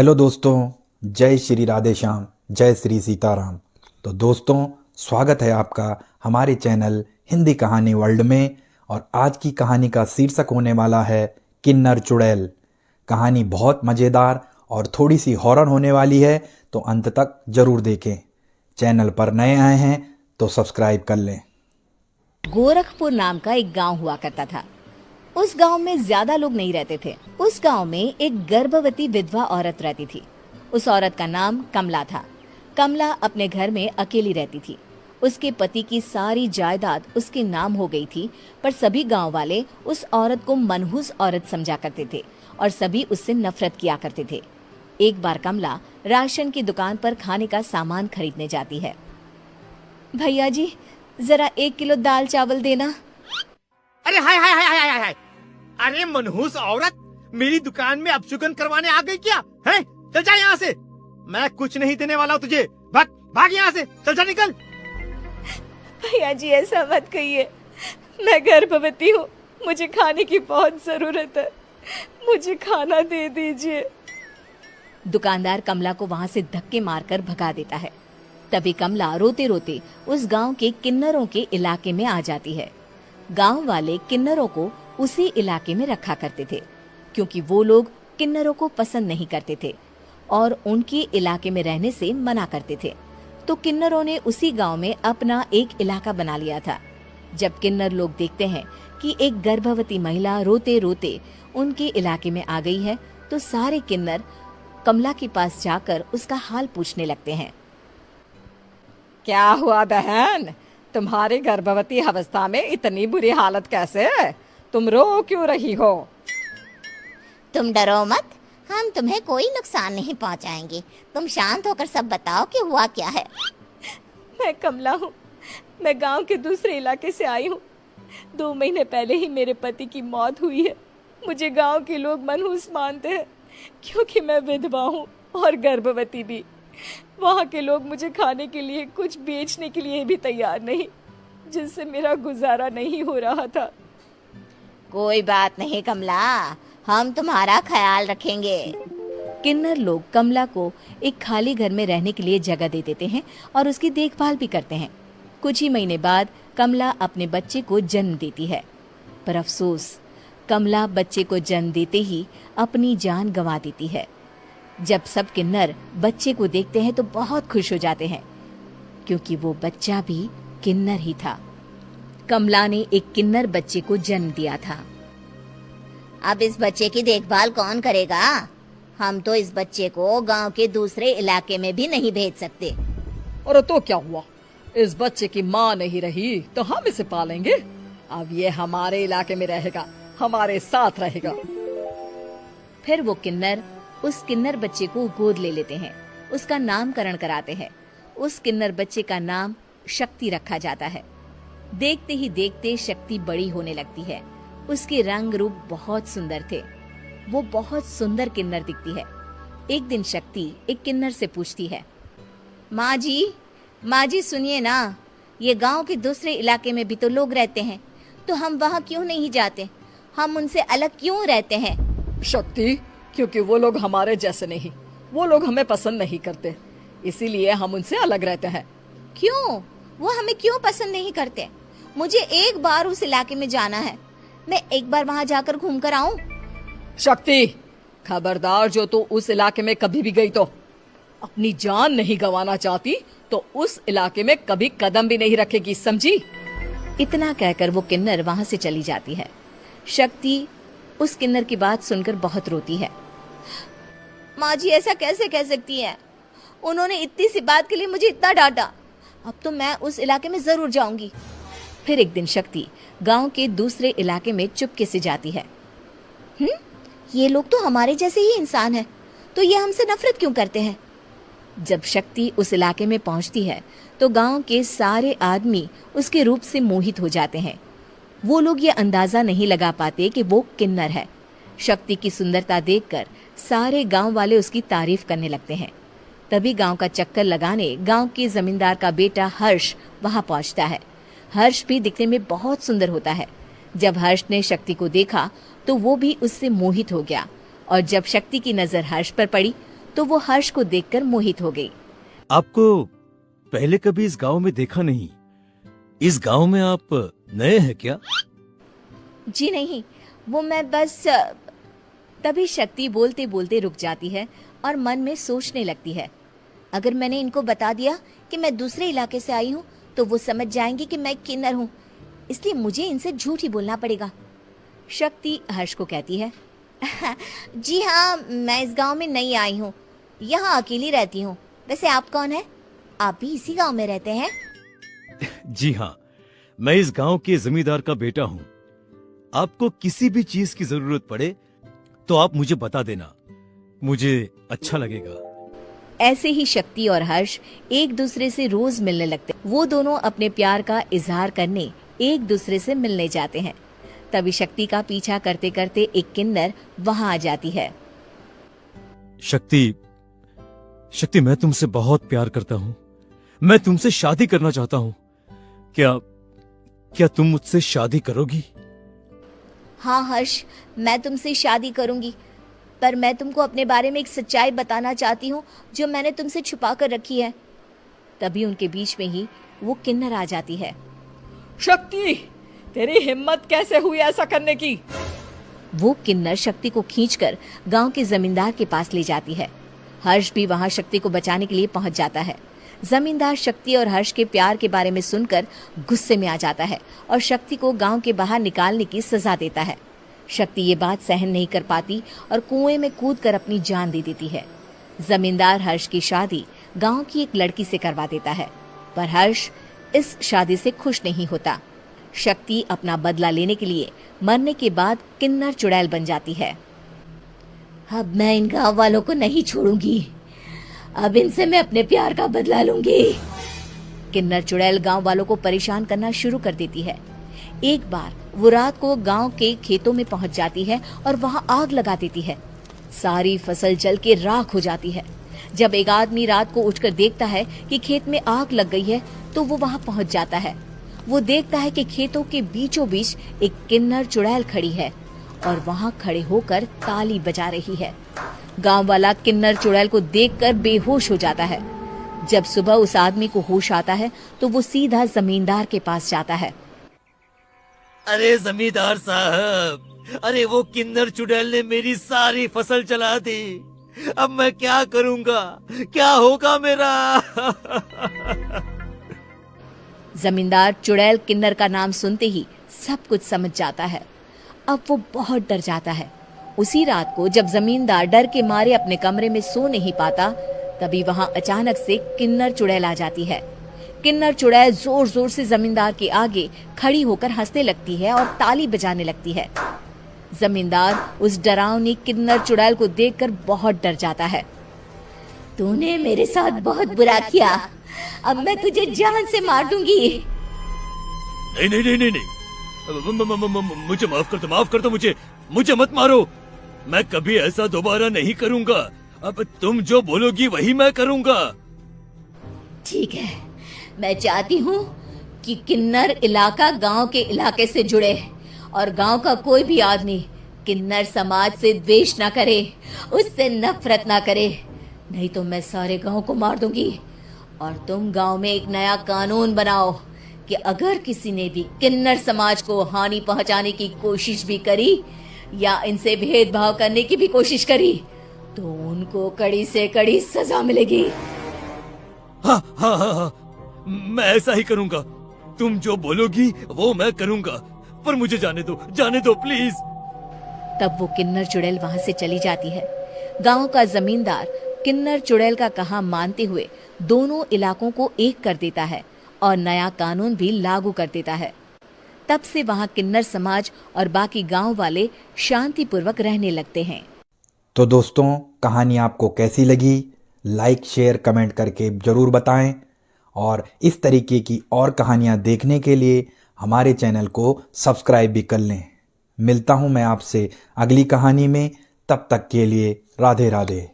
Hello दोस्तों, जय श्री राधे श्याम, जय श्री सीताराम। तो दोस्तों, स्वागत है आपका हमारे चैनल हिंदी कहानी वर्ल्ड में। और आज की कहानी का शीर्षक होने वाला है किन्नर चुड़ैल। कहानी बहुत मज़ेदार और थोड़ी सी हॉरर होने वाली है, तो अंत तक जरूर देखें। चैनल पर नए आए हैं तो सब्सक्राइब कर लें। गोरखपुर नाम का एक गांव हुआ करता था। उस गांव में ज्यादा लोग नहीं रहते थे। उस गांव में एक गर्भवती विधवा औरत रहती थी। उस औरत का नाम कमला था। कमला अपने घर में अकेली रहती थी। उसके पति की सारी जायदाद उसके नाम हो गई थी, पर सभी गांव वाले उस औरत को मनहूस औरत समझा करते थे और सभी उससे नफरत किया करते थे। एक बार कमला राशन की दुकान पर खाने का सामान खरीदने जाती है। भैया जी, जरा 1 किलो दाल चावल देना। अरे हाय हाय हाय हाय हाय हाय! अरे मनहूस औरत, मेरी दुकान में अपशुगन करवाने आ गई क्या? हैं? चल जा यहाँ से। मैं कुछ नहीं देने वाला हूँ तुझे। भाग भाग यहाँ से, चल जा, निकल। भैया जी, ऐसा मत कहिए। मैं गर्भवती हूँ, मुझे खाने की बहुत जरूरत है। मुझे खाना दे दीजिए। दुकानदार कमला को वहाँ से धक्के मारकर भगा देता है। तभी कमला रोते रोते उस गांव के किन्नरों के इलाके में आ जाती है। गांव वाले किन्नरों को उसी इलाके में रखा करते थे, क्योंकि वो लोग किन्नरों को पसंद नहीं करते थे और उनके इलाके में रहने से मना करते थे। तो किन्नरों ने उसी गांव में अपना एक इलाका बना लिया था। जब किन्नर लोग देखते हैं कि एक गर्भवती महिला रोते रोते उनके इलाके में आ गई है, तो सारे किन्नर कमला के पास जाकर उसका हाल पूछने लगते हैं। क्या हुआ बहन? तुम्हारी गर्भवती अवस्था में इतनी बुरी हालत कैसे है? तुम रो क्यों रही हो? तुम डरो मत, हम तुम्हें कोई नुकसान नहीं पहुंचाएंगे। तुम शांत होकर सब बताओ कि हुआ क्या है। मैं कमला हूँ। मैं गांव के दूसरे इलाके से आई हूँ। 2 महीने पहले ही मेरे पति की मौत हुई है। मुझे गांव के लोग मनहूस मानते हैं, क्योंकि मैं विधवा हूँ और गर्भवती भी। वहाँ के लोग मुझे खाने के लिए कुछ बेचने के लिए भी तैयार नहीं, जिससे मेरा गुजारा नहीं हो रहा था। कोई बात नहीं कमला, हम तुम्हारा ख्याल रखेंगे। किन्नर लोग कमला को एक खाली घर में रहने के लिए जगह दे देते हैं और उसकी देखभाल भी करते हैं। कुछ ही महीने बाद कमला अपने बच्चे को जन्म देती है। पर अफसोस, कमला बच्चे को जन्म देते ही अपनी जान गंवा देती है। जब सब किन्नर बच्चे को देखते हैं तो बहुत खुश हो जाते हैं, क्योंकि वो बच्चा भी किन्नर ही था। कमला ने एक किन्नर बच्चे को जन्म दिया था। अब इस बच्चे की देखभाल कौन करेगा? हम तो इस बच्चे को गांव के दूसरे इलाके में भी नहीं भेज सकते। और तो क्या हुआ? इस बच्चे की माँ नहीं रही तो हम इसे पालेंगे। अब ये हमारे इलाके में रहेगा, हमारे साथ रहेगा। फिर वो किन्नर उस किन्नर बच्चे को गोद ले लेते हैं, उसका नामकरण कराते हैं। उस किन्नर बच्चे का नाम शक्ति रखा जाता है। देखते ही देखते शक्ति बड़ी होने लगती है। उसके रंग रूप बहुत सुंदर थे। वो बहुत सुंदर किन्नर दिखती है। एक दिन शक्ति एक किन्नर से पूछती है, माँ जी सुनिए ना, ये गांव के दूसरे इलाके में भी तो लोग रहते हैं, तो हम वहाँ क्यों नहीं जाते? हम उनसे अलग क्यों रहते हैं? शक्ति, क्योंकि वो लोग हमारे जैसे नहीं, वो लोग हमें पसंद नहीं करते, इसीलिए हम उनसे अलग रहते हैं। क्यों? वो हमें क्यों पसंद नहीं करते? मुझे एक बार उस इलाके में जाना है। मैं एक बार वहाँ जाकर घूम कर आऊं। शक्ति, खबरदार, जो तू उस इलाके में कभी भी गई तो अपनी जान नहीं गंवाना चाहती तो उस इलाके में कभी कदम भी नहीं रखेगी, समझी? इतना कहकर वो किन्नर वहाँ से चली जाती है। शक्ति उस किन्नर की बात सुनकर बहुत रोती है। माँ जी, ऐसा कैसे कह सकती है? उन्होंने इतनी सी बात के लिए मुझे इतना डांटा। अब तो मैं उस इलाके में जरूर जाऊंगी। फिर एक दिन शक्ति गांव के दूसरे इलाके में चुपके से जाती है। ये लोग तो हमारे जैसे ही इंसान हैं, तो ये हमसे नफरत क्यों करते हैं? जब शक्ति उस इलाके में पहुंचती है तो गांव के सारे आदमी उसके रूप से मोहित हो जाते हैं। वो लोग ये अंदाजा नहीं लगा पाते कि वो किन्नर है। शक्ति की सुंदरता देखकर सारे गांव वाले उसकी तारीफ करने लगते हैं। तभी गांव का चक्कर लगाने गांव के जमींदार का बेटा हर्ष वहां पहुंचता है। हर्ष भी दिखने में बहुत सुंदर होता है। जब हर्ष ने शक्ति को देखा तो वो भी उससे मोहित हो गया, और जब शक्ति की नजर हर्ष पर पड़ी तो वो हर्ष को देखकर मोहित हो गई। आपको पहले कभी इस गांव में देखा नहीं। इस गांव में आप नए हैं क्या? जी नहीं, वो मैं बस तभी शक्ति बोलते बोलते रुक जाती है और मन में सोचने लगती है, अगर मैंने इनको बता दिया कि मैं दूसरे इलाके से आई हूँ तो वो समझ जाएंगे कि मैं किन्नर हूँ, इसलिए मुझे इनसे झूठ ही बोलना पड़ेगा। शक्ति हर्ष को कहती है, जी हाँ, मैं इस गांव में नई आई हूँ, यहाँ अकेली रहती हूँ। वैसे आप कौन है? आप भी इसी गांव में रहते हैं? जी हाँ, मैं इस गांव के जमींदार का बेटा हूँ। आपको किसी भी चीज की जरूरत पड़े तो आप मुझे बता देना, मुझे अच्छा लगेगा। ऐसे ही शक्ति और हर्ष एक दूसरे से रोज मिलने लगते। वो दोनों अपने प्यार का इजहार करने एक दूसरे से मिलने जाते हैं। तभी शक्ति का पीछा करते करते एक किन्नर वहां आ जाती है। शक्ति, मैं तुमसे बहुत प्यार करता हूँ। मैं तुमसे शादी करना चाहता हूँ। क्या तुम मुझसे शादी करोगी? हाँ हर्ष, मैं तुमसे शादी करूंगी, पर मैं तुमको अपने बारे में एक सच्चाई बताना चाहती हूँ जो मैंने तुमसे छुपा कर रखी है। तभी उनके बीच में ही वो किन्नर आ जाती है। शक्ति, तेरी हिम्मत कैसे हुई ऐसा करने की? वो किन्नर शक्ति को खींचकर गांव के जमींदार के पास ले जाती है। हर्ष भी वहां शक्ति को बचाने के लिए पहुंच जाता है। जमींदार शक्ति और हर्ष के प्यार के बारे में सुनकर गुस्से में आ जाता है और शक्ति को गांव के बाहर निकालने की सजा देता है। शक्ति ये बात सहन नहीं कर पाती और कुएं में कूदकर अपनी जान दे देती है। जमींदार हर्ष की शादी गांव की एक लड़की से करवा देता है, पर हर्ष इस शादी से खुश नहीं होता। शक्ति अपना बदला लेने के लिए मरने के बाद किन्नर चुड़ैल बन जाती है। अब मैं इन गांव वालों को नहीं छोड़ूंगी, अब इनसे मैं अपने प्यार का बदला लूंगी। किन्नर चुड़ैल गांव वालों को परेशान करना शुरू कर देती है। एक बार वो रात को गांव के खेतों में पहुंच जाती है और वहां आग लगा देती है। सारी फसल जल के राख हो जाती है। जब एक आदमी रात को उठकर देखता है कि खेत में आग लग गई है तो वो वहां पहुंच जाता है। वो देखता है कि खेतों के बीचों बीच एक किन्नर चुड़ैल खड़ी है और वहां खड़े होकर ताली बजा रही है। गांव वाला किन्नर चुड़ैल को देखकर बेहोश हो जाता है। जब सुबह उस आदमी को होश आता है तो वो सीधा जमींदार के पास जाता है। अरे जमींदार साहब, अरे वो किन्नर चुड़ैल ने मेरी सारी फसल जला दी। अब मैं क्या करूंगा? क्या होगा मेरा? जमींदार चुड़ैल किन्नर का नाम सुनते ही सब कुछ समझ जाता है। अब वो बहुत डर जाता है। उसी रात को जब जमींदार डर के मारे अपने कमरे में सो नहीं पाता, तभी वहां अचानक से किन्नर चुड़ैल आ जाती है। किन्नर चुड़ैल जोर जोर से जमींदार के आगे खड़ी होकर हंसने लगती है और ताली बजाने लगती है। जमींदार उस डरावनी किन्नर चुड़ैल को देखकर बहुत डर जाता है। तूने मेरे साथ बहुत बुरा किया, अब मैं तुझे जान से मार दूंगी। नहीं नहीं नहीं नहीं, नहीं। मुझे माफ कर दो, मुझे मत मारो। मैं कभी ऐसा दोबारा नहीं करूंगा। अब तुम जो बोलोगी वही मैं करूंगा। ठीक है, मैं चाहती हूँ कि किन्नर इलाका गांव के इलाके से जुड़े और गांव का कोई भी आदमी किन्नर समाज से द्वेष ना करे, उससे नफरत ना करे, नहीं तो मैं सारे गांव को मार दूंगी। और तुम गांव में एक नया कानून बनाओ कि अगर किसी ने भी किन्नर समाज को हानि पहुंचाने की कोशिश भी करी या इनसे भेदभाव करने की भी कोशिश करी तो उनको कड़ी से कड़ी सजा मिलेगी। हाँ हाँ हाँ हाँ, मैं ऐसा ही करूंगा। तुम जो बोलोगी वो मैं करूंगा, पर मुझे जाने दो प्लीज। तब वो किन्नर चुड़ैल वहां से चली जाती है। गांव का जमींदार किन्नर चुड़ैल का कहा मानते हुए दोनों इलाकों को एक कर देता है और नया कानून भी लागू कर देता है। तब से वहां किन्नर समाज और बाकी गांव वाले शांतिपूर्वक रहने लगते हैं। तो दोस्तों, कहानी आपको कैसी लगी? लाइक, शेयर, कमेंट करके जरूर बताएं और इस तरीके की और कहानियां देखने के लिए हमारे चैनल को सब्सक्राइब भी कर लें। मिलता हूं मैं आपसे अगली कहानी में, तब तक के लिए राधे राधे।